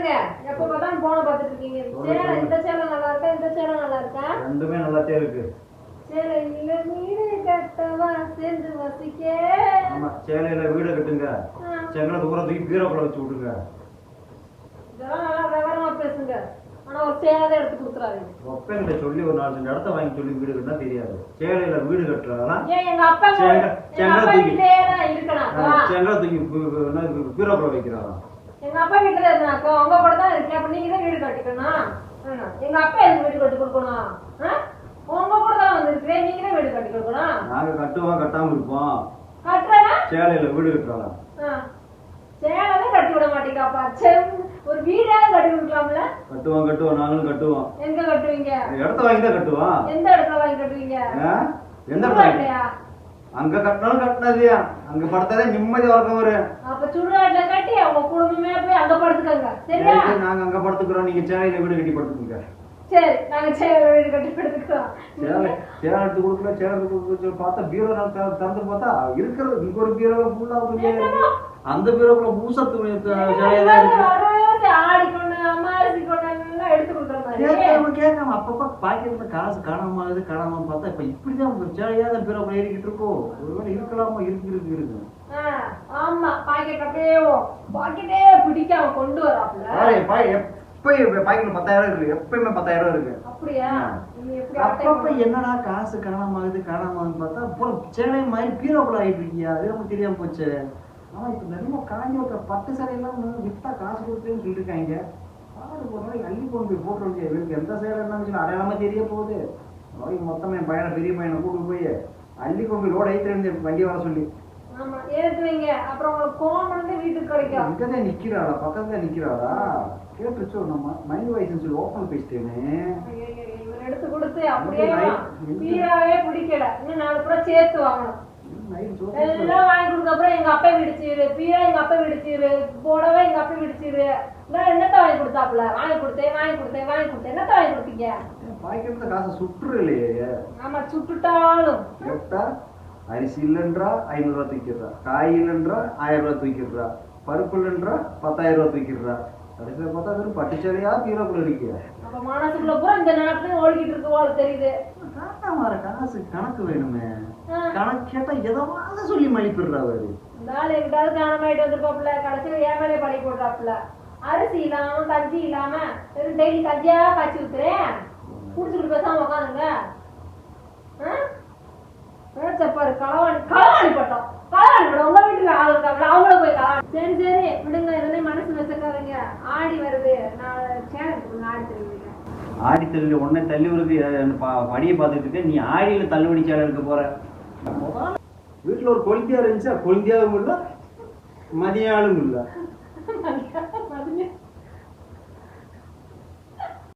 பாருங்க எப்ப பார்த்தாலும் போன பார்த்துட்டு இருக்கீங்க. சேலை இந்த சேலை நல்லா இருக்கா இந்த சேலை நல்லா இருக்கா? ரெண்டுமே நல்லாத்தே இருக்கு. சேலையில வீடு கட்டவா சேர்ந்து வசிக்க. ஆமா சேலையில வீடு கட்டுங்க. செங்கலை தூரத்துக்கு பீரோக்குள்ள வச்சு விடுங்க. இதெல்லாம் நல்லா விவரமா பேசுங்க. ஆனா ஒரு சேலை எடுத்து கொடுத்துறாதீங்க. ஒப்பங்கிட்ட சொல்லி ஒரு 4 இடத்த வாங்கி சொல்லி வீடு கட்டினா தெரியாது. சேலையில வீடு கட்டுறதெல்லாம் எங்க அப்பா செங்கலை தூக்கி இருக்கணும். செங்கலை தூக்கி பீரோக்குள்ள வைக்கிறாரா? எங்க அப்பா வீட்டுல இருந்தாக்கா உங்க கூட தான் இருக்கு. அப்ப நீங்க தான் வீடு கட்டிக்கணும். எங்க அப்பா எதுக்கு வீடு கட்டி கொடுக்கணும்? உங்க கூட தான் வந்திருக்கிறேன். நீங்க தான் வீடு கட்டி கொடுக்கணும். நாங்க கட்டுவோம் கட்டாம இருப்போம். கட்டுறா சேலையில வீடு கட்டுறோம். சேலை கட்டி விட மாட்டீங்கப்பா. ஒரு வீடாவது கட்டி கொடுக்கலாம்ல? கட்டுவோம் நாங்களும் கட்டுவோம். எங்க கட்டுவீங்க? இடத்த வாங்கி தான் கட்டுவோம். எந்த இடத்துல வாங்கி கட்டுவீங்க? எந்த இடத்துல? அங்க கட்டினாலும் கட்டினதுயா. அங்க படுத்தாதே நிம்மதி வழக்கம் வரும். அப்ப சுடுகாட்டுல கட்டி அவங்க குடும்பமே போய் அங்க படுத்துக்கங்க. சரியா? நாங்க அங்க படுத்துக்கிறோம். நீங்க சேலையில வீடு கட்டி படுத்துக்கங்க. சரி நாங்க சேலையில வீடு கட்டி படுத்துக்கிறோம். சேலை எடுத்து கொடுக்கல. சேலை எடுத்து பார்த்தா பீரோ திறந்து பார்த்தா இருக்கிறது இங்க ஒரு பீரோ ஃபுல்லா அந்த பீரோக்குள்ள பூசா துணி ஆடிக்கொண்டு அம்மாசி கொண்டு எடுத்து கொடுக்குற மாதிரி கேட்காம அப்பப்ப பாக்கெட்ல காசு காணாம பார்த்தா இப்ப இப்படிதான் சேலையாத பீரோக்குள்ள ஏறிக்கிட்டு இருக்கோம். ஒருவேளை இருக்கலாமா? இருக்கு. ஆமா பாக்கெட் அப்படியே பாக்கெட்டே பிடிக்காம கொண்டு வராப்ல. பாக்கெட்ல 10,000 இருக்கு. எப்பயுமே 10,000 இருக்கு. அப்படியா? அப்பப்ப என்னடா காசு காணாம பார்த்தா போல சேலை மாதிரி பீரோக்குள்ள ஆயிட்டு இருக்கியா? அது நமக்கு தெரியாம போச்சு. ஆனா இப்ப நிறைய காஞ்சி வைக்கிற 10 சேலையெல்லாம் வித்தா காசு கொடுத்தேன்னு சொல்லிருக்காங்க. ஆடு போனாலும் அள்ளி கொண்டு போய் போட்டு வந்து இவருக்கு எந்த சேலை என்ன அடையாளமா தெரிய போகுது. மொத்தமே பையனை பெரிய பையனை கூட்டு போய் அள்ளி கொண்டு லோட் ஐத்து வண்டி வர சொல்லி அப்புறம் உங்களுக்கு கோம் வந்து வீட்டுக்கு கிடைக்கும். இங்கதான் நிக்கிறாளா? பக்கத்துல நிக்கிறாளா? கேட்டுச்சோ நம்ம மைண்ட் வாய்ஸ் சொல்லி ஓப்பன் பேசிட்டேன்னு எடுத்து கொடுத்து அப்படியே பீராவே பிடிக்கல. இன்னும் 4 புறம் சேர்த்து வாங்கணும். எல்லாம் வாங்கி கொடுத்த அப்புறம் எங்க அப்பா விடிச்சிரு, பீரா எங்க அப்பா விடிச்சிரு, போடவே எங்க அப்பா விடிச்சிரு. என்னத்த வாங்கி கொடுத்தாப்புல? வாங்கி கொடுத்தேன் என்னத்த வாங்கி கொடுத்தீங்க? பாக்கெட்ல காசு சுற்று இல்லையே. ஆமா சுட்டுட்டாலும் அரிசி இல்லைன்றா 500 ரூபா தூக்கிடுறா. காய் இல்லைன்றா 1000 ரூபா தூக்கிடுறா. பருப்பு இல்லைன்றா 10,000 ரூபா தூக்கிடுறா. கடைசியில பார்த்தா வெறும் பட்டுச்சேலையா பீரோக்குள்ள இருக்கு. அப்ப மனசுக்குள்ள பூரா இந்த நாட்டுல ஓடிக்கிட்டு இருக்கு தெரியுது. காசு கணக்கு வேணுமே. கணக்கு கேட்டா எதாவது சொல்லி மலிப்பிடுறா. அவரு இந்த ஆள் எங்கிட்டாவது காணமாயிட்டு வந்துருப்பாப்புல. கடைசியில ஏன் மேலே பழி போடுறாப்புல. அரிசி இல்லாம கஞ்சி இல்லாம வெறும் டெய்லி கஞ்சியா காய்ச்சி ஊத்துறேன். குடிச்சுட்டு பேசாம உட்காந்துங்க. பாரு களவாணி பட்டம் உங்க வீட்டுல ஆள் இருக்காங்களா? அவங்கள போய் சரி விடுங்க. இதெல்லாம் மனசு வச்சுக்காதீங்க. ஆடி வருது. நான் ஆடி தருவீங்க. ஆடி தள்ளி உடனே தள்ளி வருது. படியை பார்த்துட்டு இருக்க. நீ ஆடியில தள்ளுபடி சேலை இருக்க போற. வீட்டுல ஒரு கொழுந்தியா இருந்துச்சா? கொழுந்தியாவும் இல்ல மதியாலும் இல்ல.